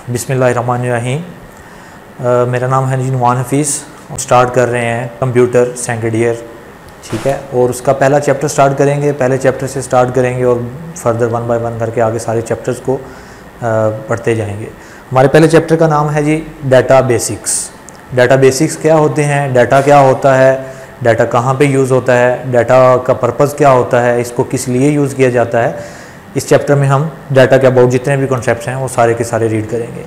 बिस्मिल्लाहिर्रहमानिर्रहीम। मेरा नाम है नुमान हफीज़ और स्टार्ट कर रहे हैं कंप्यूटर सेकंड ईयर, ठीक है। और उसका पहला चैप्टर स्टार्ट करेंगे, पहले चैप्टर से स्टार्ट करेंगे और फर्दर 1 बाय 1 करके आगे सारे चैप्टर्स को पढ़ते जाएंगे। हमारे पहले चैप्टर का नाम है जी डाटा बेसिक्स। डाटा बेसिक्स क्या होते हैं, डाटा क्या होता है, डाटा कहाँ पे यूज़ होता है, डाटा का पर्पज़ क्या होता है, इसको किस लिए यूज़ किया जाता है। इस चैप्टर में हम डाटा के अबाउट जितने भी कॉन्सेप्ट्स हैं वो सारे के सारे रीड करेंगे।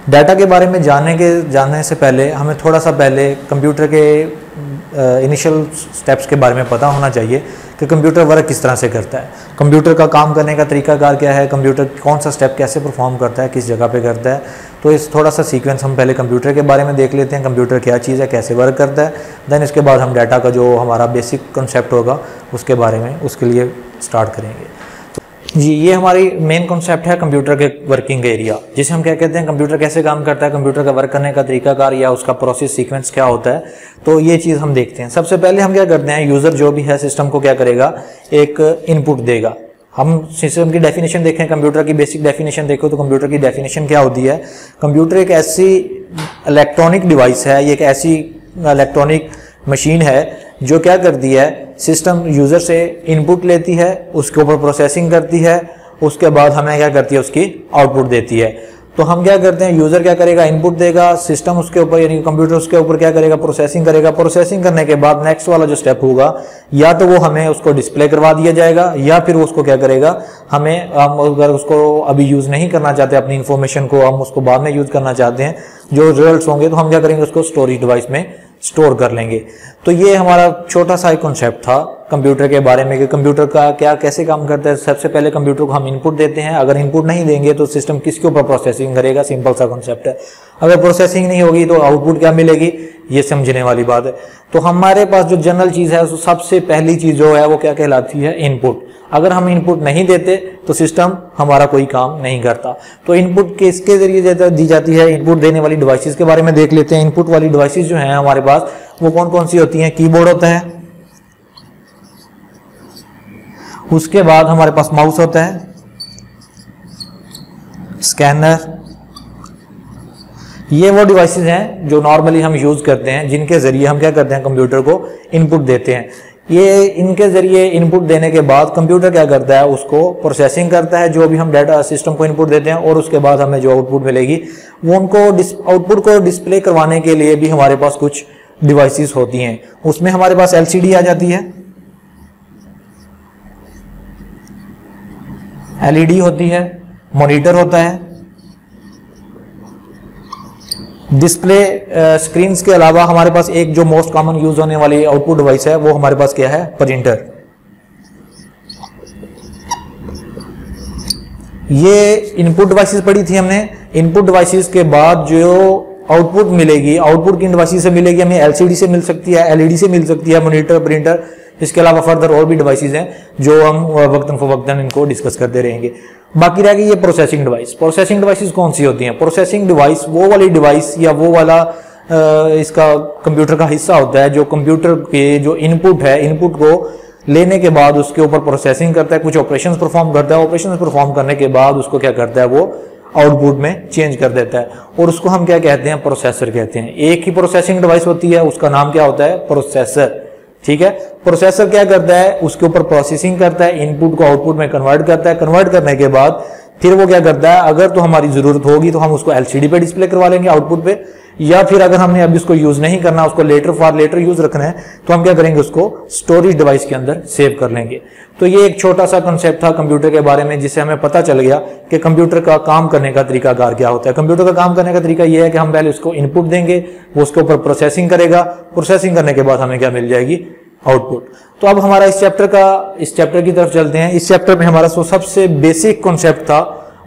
डाटा के बारे में जानने से पहले हमें थोड़ा सा पहले कंप्यूटर के इनिशियल स्टेप्स के बारे में पता होना चाहिए कि कंप्यूटर वर्क किस तरह से करता है, कंप्यूटर का काम करने का तरीकाकार क्या है, कंप्यूटर कौन सा स्टेप कैसे परफॉर्म करता है, किस जगह पे करता है। तो इस थोड़ा सा सीक्वेंस हम पहले कंप्यूटर के बारे में देख लेते हैं, कंप्यूटर क्या चीज़ है, कैसे वर्क करता है। देन इसके बाद हम डाटा का जो हमारा बेसिक कॉन्सेप्ट होगा उसके बारे में उसके लिए स्टार्ट करेंगे। जी, ये हमारी मेन कॉन्सेप्ट है कंप्यूटर के वर्किंग एरिया, जिसे हम क्या कहते हैं, कंप्यूटर कैसे काम करता है, कंप्यूटर का वर्क करने का तरीकाकार या उसका प्रोसेस सीक्वेंस क्या होता है। तो ये चीज़ हम देखते हैं। सबसे पहले हम क्या करते हैं, यूज़र जो भी है सिस्टम को क्या करेगा, एक इनपुट देगा। हम सिस्टम की डेफिनेशन देखें, कंप्यूटर की बेसिक डेफिनेशन देखो तो कंप्यूटर की डेफिनेशन क्या होती है। कंप्यूटर एक ऐसी इलेक्ट्रॉनिक डिवाइस है, ये एक ऐसी इलेक्ट्रॉनिक मशीन है जो क्या करती है, सिस्टम यूज़र से इनपुट लेती है, उसके ऊपर प्रोसेसिंग करती है, उसके बाद हमें क्या करती है, उसकी आउटपुट देती है। तो हम क्या करते हैं, यूज़र क्या करेगा, इनपुट देगा, सिस्टम उसके ऊपर यानी कंप्यूटर उसके ऊपर क्या करेगा, प्रोसेसिंग करेगा। प्रोसेसिंग करने के बाद नेक्स्ट वाला जो स्टेप होगा, या तो वो हमें उसको डिस्प्ले करवा दिया जाएगा या फिर वो उसको क्या करेगा, हम अगर उसको अभी यूज़ नहीं करना चाहते, अपनी इन्फॉर्मेशन को हम उसको बाद में यूज़ करना चाहते हैं, जो रिजल्ट्स होंगे तो हम क्या करेंगे, उसको स्टोरेज डिवाइस में स्टोर कर लेंगे। तो ये हमारा छोटा सा कॉन्सेप्ट था कंप्यूटर के बारे में कि कंप्यूटर का क्या कैसे काम करता है। सबसे पहले कंप्यूटर को हम इनपुट देते हैं, अगर इनपुट नहीं देंगे तो सिस्टम किसके ऊपर प्रोसेसिंग करेगा, सिंपल सा कॉन्सेप्ट है। अगर प्रोसेसिंग नहीं होगी तो आउटपुट क्या मिलेगी, ये समझने वाली बात है। तो हमारे पास जो जनरल चीज़ है, सबसे पहली चीज़ जो है वो क्या कहलाती है, इनपुट। अगर हम इनपुट नहीं देते तो सिस्टम हमारा कोई काम नहीं करता। तो इनपुट किसके जरिए दी जाती है, इनपुट देने वाली डिवाइसेस के बारे में देख लेते हैं। इनपुट वाली डिवाइसेस जो हैं हमारे पास वो कौन कौन सी होती हैं, कीबोर्ड होता है, उसके बाद हमारे पास माउस होता है, स्कैनर। ये वो डिवाइसेस हैं जो नॉर्मली हम यूज करते हैं, जिनके जरिए हम क्या करते हैं, कंप्यूटर को इनपुट देते हैं। ये इनके जरिए इनपुट देने के बाद कंप्यूटर क्या करता है, उसको प्रोसेसिंग करता है, जो भी हम डाटा सिस्टम को इनपुट देते हैं, और उसके बाद हमें जो आउटपुट मिलेगी वो उनको आउटपुट को डिस्प्ले करवाने के लिए भी हमारे पास कुछ डिवाइसेस होती हैं। उसमें हमारे पास एलसीडी आ जाती है, एलईडी होती है, मॉनिटर होता है, डिस्प्ले स्क्रीन्स के अलावा हमारे पास एक जो मोस्ट कॉमन यूज होने वाली आउटपुट डिवाइस है वो हमारे पास क्या है, प्रिंटर। ये इनपुट डिवाइसेस पढ़ी थी हमने। इनपुट डिवाइसेस के बाद जो आउटपुट मिलेगी, आउटपुट किन डिवाइसेस से मिलेगी, हमें एलसीडी से मिल सकती है, एलईडी से मिल सकती है, मॉनिटर, प्रिंटर। इसके अलावा फर्दर और भी डिवाइसेस हैं जो हम वक्तन फवक्तन इनको डिस्कस करते रहेंगे। बाकी रह गई ये प्रोसेसिंग डिवाइस। प्रोसेसिंग डिवाइसेस कौन सी होती हैं, प्रोसेसिंग डिवाइस वो वाली डिवाइस या वो वाला इसका कंप्यूटर का हिस्सा होता है जो कंप्यूटर के जो इनपुट है, इनपुट को लेने के बाद उसके ऊपर प्रोसेसिंग करता है, कुछ ऑपरेशंस परफॉर्म करता है, ऑपरेशंस परफॉर्म करने के बाद उसको क्या करता है, वो आउटपुट में चेंज कर देता है, और उसको हम क्या कहते हैं, प्रोसेसर कहते हैं। एक ही प्रोसेसिंग डिवाइस होती है, उसका नाम क्या होता है, प्रोसेसर, ठीक है। प्रोसेसर क्या करता है, उसके ऊपर प्रोसेसिंग करता है, इनपुट को आउटपुट में कन्वर्ट करता है, कन्वर्ट करने के बाद फिर वो क्या करता है, अगर तो हमारी जरूरत होगी तो हम उसको एलसीडी पे डिस्प्ले करवा लेंगे आउटपुट पे, या फिर अगर हमने अभी उसको यूज नहीं करना, उसको लेटर यूज रखना है, तो हम क्या करेंगे, उसको स्टोरेज डिवाइस के अंदर सेव कर लेंगे। तो ये एक छोटा सा कंसेप्ट था कंप्यूटर के बारे में, जिससे हमें पता चल गया कि कंप्यूटर का काम करने का तरीकाकार क्या होता है। कंप्यूटर का काम करने का तरीका यह है कि हम पहले उसको इनपुट देंगे, वो उसके ऊपर प्रोसेसिंग करेगा, प्रोसेसिंग करने के बाद हमें क्या मिल जाएगी, आउटपुट। तो अब हमारा इस चैप्टर की तरफ चलते हैं। इस चैप्टर में हमारा सबसे बेसिक कॉन्सेप्ट था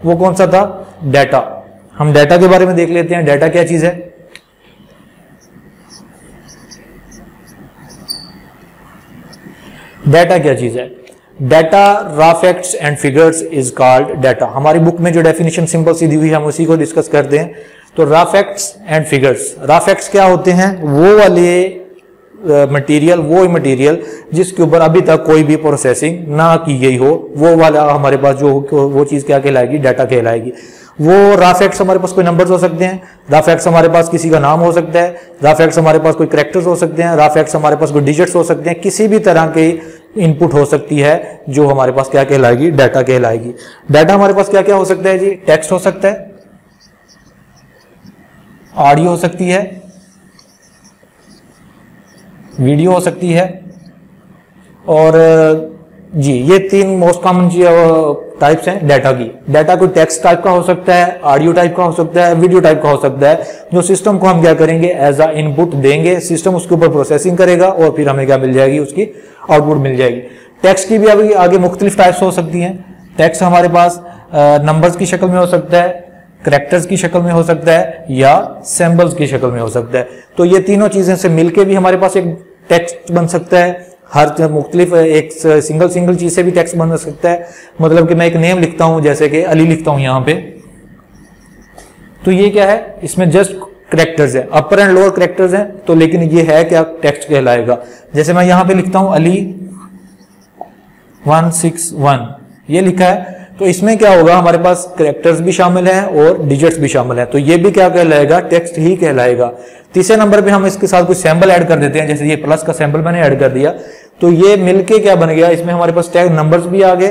वो कौन सा था, डाटा। हम डाटा के बारे में देख लेते हैं। डाटा क्या चीज है, डाटा क्या चीज है, data raw facts and figures is called data. हमारी बुक में जो डेफिनेशन सिंपल सी दी हुई है हम उसी को डिस्कस करते हैं। तो raw facts and figures, raw facts क्या होते हैं, वो वाले मटेरियल, वो मटेरियल जिसके ऊपर अभी तक कोई भी प्रोसेसिंग ना की गई हो, वो वाला हमारे पास जो वो चीज़ क्या कहलाएगी, डाटा कहलाएगी। वो रॉ फैक्ट्स हमारे पास कोई नंबर्स हो सकते हैं, रॉ फैक्ट्स हमारे पास किसी का नाम हो सकता है, रॉ फैक्ट्स हमारे पास कोई कैरेक्टर्स हो सकते हैं, रॉ फैक्ट्स हमारे पास कोई डिजिट्स हो सकते हैं, किसी भी तरह के इनपुट हो सकती है जो हमारे पास क्या कहलाएगी, डाटा कहलाएगी। डाटा हमारे पास क्या क्या हो सकता है जी, टेक्स्ट हो सकता है, ऑडियो हो सकती है, वीडियो हो सकती है, और जी ये 3 मोस्ट कॉमन टाइप्स हैं डाटा की। डाटा कोई टेक्स्ट टाइप का हो सकता है, ऑडियो टाइप का हो सकता है, वीडियो टाइप का हो सकता है, जो सिस्टम को हम क्या करेंगे एज अ इनपुट देंगे, सिस्टम उसके ऊपर प्रोसेसिंग करेगा और फिर हमें क्या मिल जाएगी, उसकी आउटपुट मिल जाएगी। टेक्स्ट की भी अभी आगे मुख्तलिफ टाइप्स हो सकती हैं। टेक्स्ट हमारे पास नंबर्स की शक्ल में हो सकता है, कैरेक्टर्स की शक्ल में हो सकता है, या सिंबल्स की शक्ल में हो सकता है। तो ये तीनों चीजें से मिलके भी हमारे पास एक टेक्स्ट बन सकता है। हर मुख्तलिफ एक सिंगल चीज से भी टेक्स्ट बन सकता है। मतलब कि मैं एक नेम लिखता हूं, जैसे कि अली लिखता हूं यहां पे, तो ये क्या है, इसमें जस्ट कैरेक्टर्स है, अपर एंड लोअर कैरेक्टर्स हैं, तो लेकिन ये है क्या, टेक्स्ट कहलाएगा। जैसे मैं यहां पे लिखता हूं अली 161, ये लिखा है, तो इसमें क्या होगा, हमारे पास कैरेक्टर्स भी शामिल हैं और डिजिट्स भी शामिल हैं, तो ये भी क्या कहलाएगा, टेक्स्ट ही कहलाएगा। तीसरे नंबर पे हम इसके साथ कोई सैंपल ऐड कर देते हैं, जैसे ये प्लस का सैंपल मैंने ऐड कर दिया, तो ये मिलके क्या बन गया, इसमें हमारे पास टैग नंबर्स भी आ गए,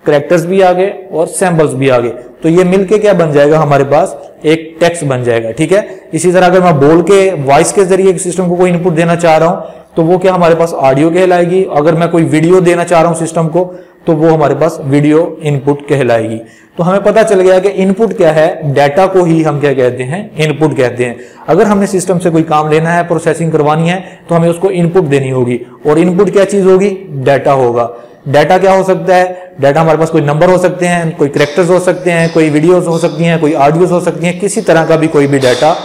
कैरेक्टर्स भी आ गए और सैंपल्स भी आ गए, तो ये मिलके क्या बन जाएगा, हमारे पास एक टेक्स्ट बन जाएगा। ठीक है, इसी तरह अगर मैं बोल के वॉइस के जरिए सिस्टम को कोई इनपुट देना चाह रहा हूं तो वो क्या हमारे पास ऑडियो कहलाएगी। अगर मैं कोई वीडियो देना चाह रहा हूं सिस्टम को तो वो हमारे पास वीडियो इनपुट कहलाएगी। तो हमें पता चल गया कि इनपुट क्या है, डाटा को ही हम क्या कहते हैं, इनपुट कहते हैं। अगर हमने सिस्टम से कोई काम लेना है, प्रोसेसिंग करवानी है, तो हमें उसको इनपुट देनी होगी, और इनपुट क्या चीज होगी, डाटा होगा। डाटा क्या हो सकता है, डाटा हमारे पास कोई नंबर हो सकते हैं, कोई कैरेक्टर्स हो सकते हैं, कोई वीडियोस हो सकती हैं, कोई ऑडियोस हो सकती हैं, किसी तरह का भी कोई भी डाटा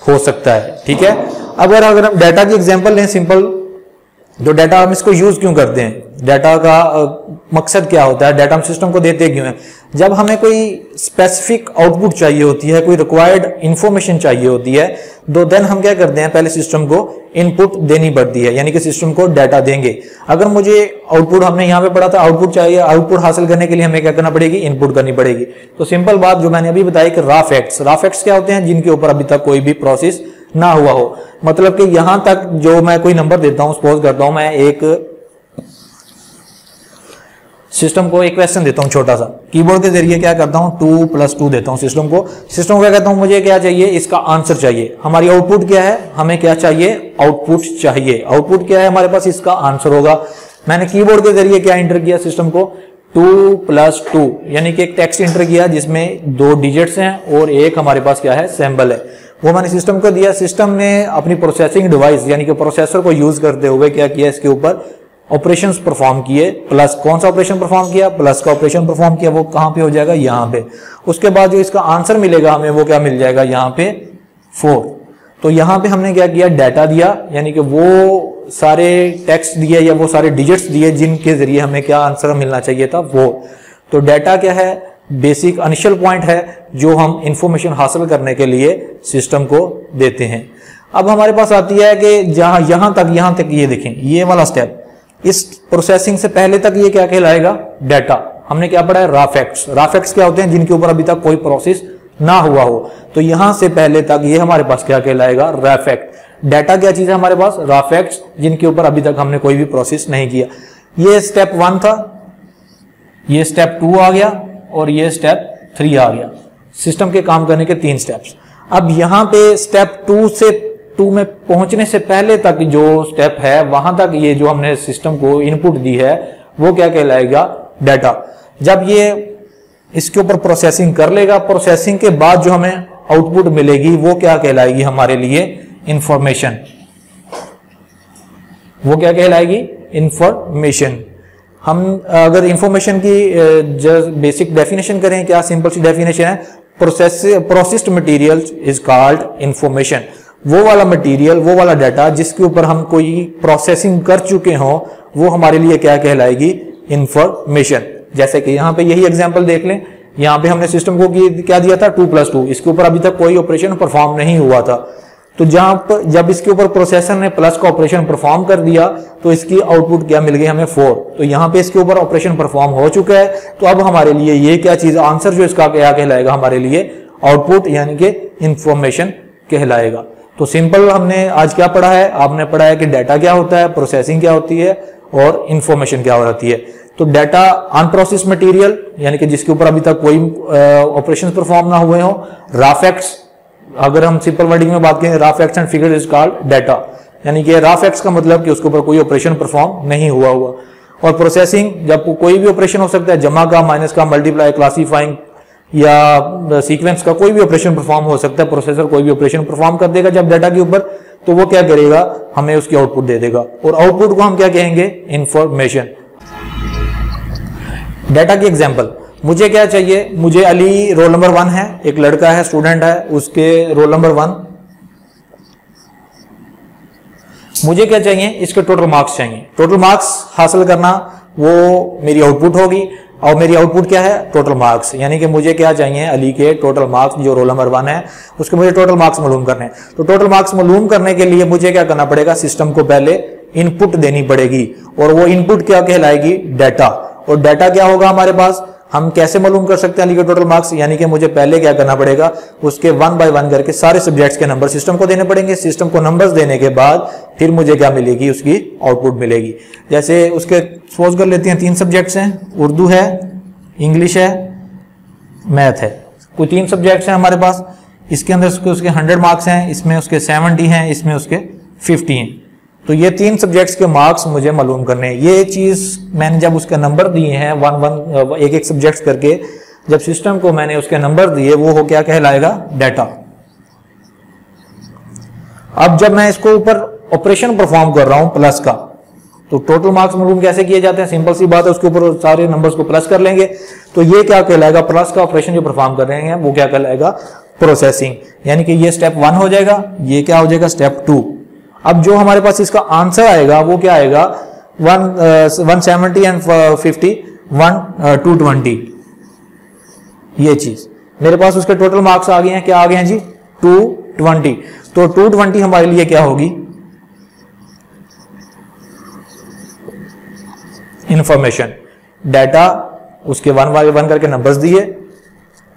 हो सकता है। ठीक है, अगर हम डाटा की एग्जांपल लें सिंपल, जो डाटा हम इसको यूज क्यों करते हैं, डाटा का मकसद क्या होता है, डाटा हम सिस्टम को देते क्यों हैं, जब हमें कोई स्पेसिफिक आउटपुट चाहिए होती है, कोई रिक्वायर्ड इंफॉर्मेशन चाहिए होती है, तो देन हम क्या करते हैं, पहले सिस्टम को इनपुट देनी पड़ती है, यानी कि सिस्टम को डाटा देंगे। अगर मुझे आउटपुट, हमने यहाँ पे पढ़ा था आउटपुट चाहिए, आउटपुट हासिल करने के लिए हमें क्या करना पड़ेगी, इनपुट करनी पड़ेगी। तो सिंपल बात जो मैंने अभी बताई कि रॉ फैक्ट्स क्या होते हैं, जिनके ऊपर अभी तक कोई भी प्रोसेस ना हुआ हो। मतलब कि यहां तक जो मैं कोई नंबर देता हूं, सपोज करता हूं मैं एक सिस्टम को एक क्वेश्चन देता हूं छोटा सा, कीबोर्ड के जरिए क्या करता हूं 2 + 2 देता हूं सिस्टम को क्या कहता हूं, मुझे क्या चाहिए, इसका आंसर चाहिए। हमारी आउटपुट क्या है, हमें क्या चाहिए, आउटपुट चाहिए। आउटपुट क्या है हमारे पास, इसका आंसर होगा। मैंने कीबोर्ड के जरिए क्या इंटर किया सिस्टम को, 2 + 2, यानी कि एक टेक्स्ट इंटर किया जिसमें 2 डिजिट्स हैं और एक हमारे पास क्या है, सिंबल है, वो मैंने सिस्टम को दिया। सिस्टम ने अपनी प्रोसेसिंग डिवाइस यानी कि प्रोसेसर को यूज करते हुए क्या किया, इसके ऊपर ऑपरेशंस परफॉर्म किए। प्लस कौन सा ऑपरेशन परफॉर्म किया, प्लस का ऑपरेशन परफॉर्म किया, वो कहां पे हो जाएगा, यहां पे। उसके बाद जो इसका आंसर मिलेगा हमें, वो क्या मिल जाएगा, यहां पे 4। तो यहां पे हमने क्या किया, डाटा दिया, यानी कि वो सारे टेक्स्ट दिए या वो सारे डिजिट्स दिए जिनके जरिए हमें क्या आंसर मिलना चाहिए था, वो। तो डाटा क्या है, बेसिक इनिशियल पॉइंट है जो हम इंफॉर्मेशन हासिल करने के लिए सिस्टम को देते हैं। अब हमारे पास आती है कि यहां तक ये देखें, ये वाला स्टेप, इस प्रोसेसिंग से पहले तक ये क्या कहलाएगा, डाटा। हमने क्या पढ़ा है, रॉ फैक्ट्स क्या होते हैं, जिनके ऊपर अभी तक कोई प्रोसेस ना हुआ हो। तो यहां से पहले तक ये हमारे पास क्या कहलाएगा, रॉ फैक्ट। डाटा क्या चीज है हमारे पास, रॉ फैक्ट्स, जिनके ऊपर अभी तक हमने कोई भी प्रोसेस नहीं किया। ये स्टेप 1 था, ये स्टेप 2 आ गया और ये स्टेप 3 आ गया। सिस्टम के काम करने के 3 स्टेप्स। अब यहां पे स्टेप 2 में पहुंचने से पहले तक जो स्टेप है, वहां तक ये जो हमने सिस्टम को इनपुट दी है, वो क्या कहलाएगा, डाटा। जब ये इसके ऊपर प्रोसेसिंग कर लेगा, प्रोसेसिंग के बाद जो हमें आउटपुट मिलेगी वो क्या कहलाएगी हमारे लिए, इंफॉर्मेशन। वो क्या कहलाएगी, इंफॉर्मेशन। हम अगर इंफॉर्मेशन की बेसिक डेफिनेशन करें, क्या सिंपल सी डेफिनेशन है, processed material is called information. वो वाला मटेरियल, वो वाला डाटा जिसके ऊपर हम कोई प्रोसेसिंग कर चुके हों, वो हमारे लिए क्या कहलाएगी, इंफॉर्मेशन। जैसे कि यहाँ पे यही एग्जांपल देख लें, यहाँ पे हमने सिस्टम को क्या दिया था, 2 + 2, इसके ऊपर अभी तक कोई ऑपरेशन परफॉर्म नहीं हुआ था। तो जहां पर जब इसके ऊपर प्रोसेसर ने प्लस का ऑपरेशन परफॉर्म कर दिया तो इसकी आउटपुट क्या मिल गई हमें 4। तो यहाँ पे इसके ऊपर ऑपरेशन परफॉर्म हो चुका है। तो अब हमारे लिए ये क्या चीज आंसर जो इसका क्या कहलाएगा हमारे लिए आउटपुट यानी कि इंफॉर्मेशन कहलाएगा। तो सिंपल हमने आज क्या पढ़ा है, आपने पढ़ा है कि डाटा क्या होता है, प्रोसेसिंग क्या होती है और इंफॉर्मेशन क्या होती है। तो डाटा अनप्रोसेस मटेरियल यानी कि जिसके ऊपर अभी तक कोई ऑपरेशन परफॉर्म ना हुए हो। रॉ फैक्ट्स, अगर हम सिंपल वर्डिंग में बात करें, raw facts and figures is called data, यानी कि रॉ फैक्ट्स का मतलब कि उसके ऊपर कोई ऑपरेशन परफॉर्म नहीं हुआ। और प्रोसेसिंग, जब कोई भी ऑपरेशन हो सकता है, जमा का, माइनस का, मल्टीप्लाई, क्लासीफाइंग या सीक्वेंस का कोई भी ऑपरेशन परफॉर्म हो सकता है। प्रोसेसर कोई भी ऑपरेशन परफॉर्म कर देगा जब डाटा के ऊपर, तो वो क्या करेगा, हमें उसकी आउटपुट दे देगा। और आउटपुट को हम क्या कहेंगे, इंफॉर्मेशन। डाटा की एग्जांपल, मुझे क्या चाहिए, मुझे अली रोल नंबर 1 है, एक लड़का है, स्टूडेंट है, उसके रोल नंबर 1, मुझे क्या चाहिए, इसके टोटल मार्क्स चाहिए। टोटल मार्क्स हासिल करना वो मेरी आउटपुट होगी। और मेरी आउटपुट क्या है, टोटल मार्क्स, यानी कि मुझे क्या चाहिए, अली के टोटल मार्क्स, जो रोल नंबर 1 है उसके मुझे टोटल मार्क्स मालूम करने हैं। तो टोटल मार्क्स मालूम करने के लिए मुझे क्या करना पड़ेगा, सिस्टम को पहले इनपुट देनी पड़ेगी और वो इनपुट क्या कहलाएगी, डाटा। और डाटा क्या होगा हमारे पास, हम कैसे मालूम कर सकते हैं अली के टोटल मार्क्स, यानी कि मुझे पहले क्या करना पड़ेगा, उसके 1 बाय 1 करके सारे सब्जेक्ट्स के नंबर सिस्टम को देने पड़ेंगे। सिस्टम को नंबर्स देने के बाद फिर मुझे क्या मिलेगी, उसकी आउटपुट मिलेगी। जैसे उसके सपोज कर लेते हैं 3 सब्जेक्ट्स हैं, उर्दू है, इंग्लिश है, मैथ है, कोई 3 सब्जेक्ट्स हैं हमारे पास। इसके अंदर उसके 100 मार्क्स हैं, इसमें उसके 70 हैं, इसमें उसके 50 हैं। तो ये 3 सब्जेक्ट्स के मार्क्स मुझे मालूम करने हैं। ये चीज मैंने जब उसके नंबर दिए हैं 1 एक सब्जेक्ट्स करके, जब सिस्टम को मैंने उसके नंबर दिए, वो हो क्या कहलाएगा, डाटा। अब जब मैं इसको ऊपर ऑपरेशन परफॉर्म कर रहा हूं प्लस का, तो टोटल मार्क्स मालूम कैसे किए जाते हैं, सिंपल सी बात है, उसके ऊपर सारे नंबर्स को प्लस कर लेंगे। तो ये क्या कहलाएगा, प्लस का ऑपरेशन जो परफॉर्म कर रहे हैं वो क्या कहलाएगा, प्रोसेसिंग। यानी कि ये स्टेप 1 हो जाएगा, ये क्या हो जाएगा, स्टेप 2। अब जो हमारे पास इसका आंसर आएगा वो क्या आएगा, 170 एंड 50 220। ये चीज मेरे पास उसके टोटल मार्क्स आ गए हैं, क्या आ गए हैं जी, 220। तो 220 हमारे लिए क्या होगी, इंफॉर्मेशन। डाटा उसके 1 बाय 1 करके नंबर्स दिए,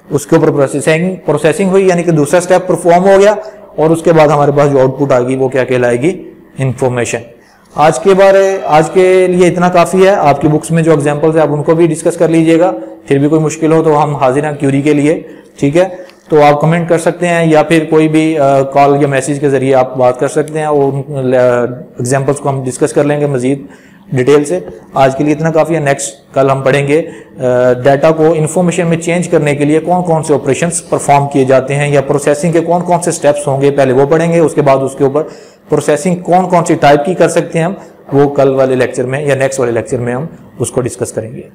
उसके ऊपर प्रोसेसिंग हुई, यानी कि दूसरा स्टेप परफॉर्म हो गया। और उसके बाद हमारे पास जो आउटपुट आएगी वो क्या कहलाएगी, इंफॉर्मेशन। आज के लिए इतना काफी है। आपकी बुक्स में जो एग्जांपल्स है आप उनको भी डिस्कस कर लीजिएगा। फिर भी कोई मुश्किल हो तो हम हाजिर हैं क्यूरी के लिए, ठीक है। तो आप कमेंट कर सकते हैं या फिर कोई भी कॉल या मैसेज के जरिए आप बात कर सकते हैं और एग्जांपल्स को हम डिस्कस कर लेंगे मजीद डिटेल से। आज के लिए इतना काफ़ी है। नेक्स्ट कल हम पढ़ेंगे डाटा को इन्फॉर्मेशन में चेंज करने के लिए कौन कौन से ऑपरेशंस परफॉर्म किए जाते हैं या प्रोसेसिंग के कौन कौन से स्टेप्स होंगे, पहले वो पढ़ेंगे। उसके बाद उसके ऊपर प्रोसेसिंग कौन कौन सी टाइप की कर सकते हैं हम, वो कल वाले लेक्चर में या नेक्स्ट वाले लेक्चर में हम उसको डिस्कस करेंगे।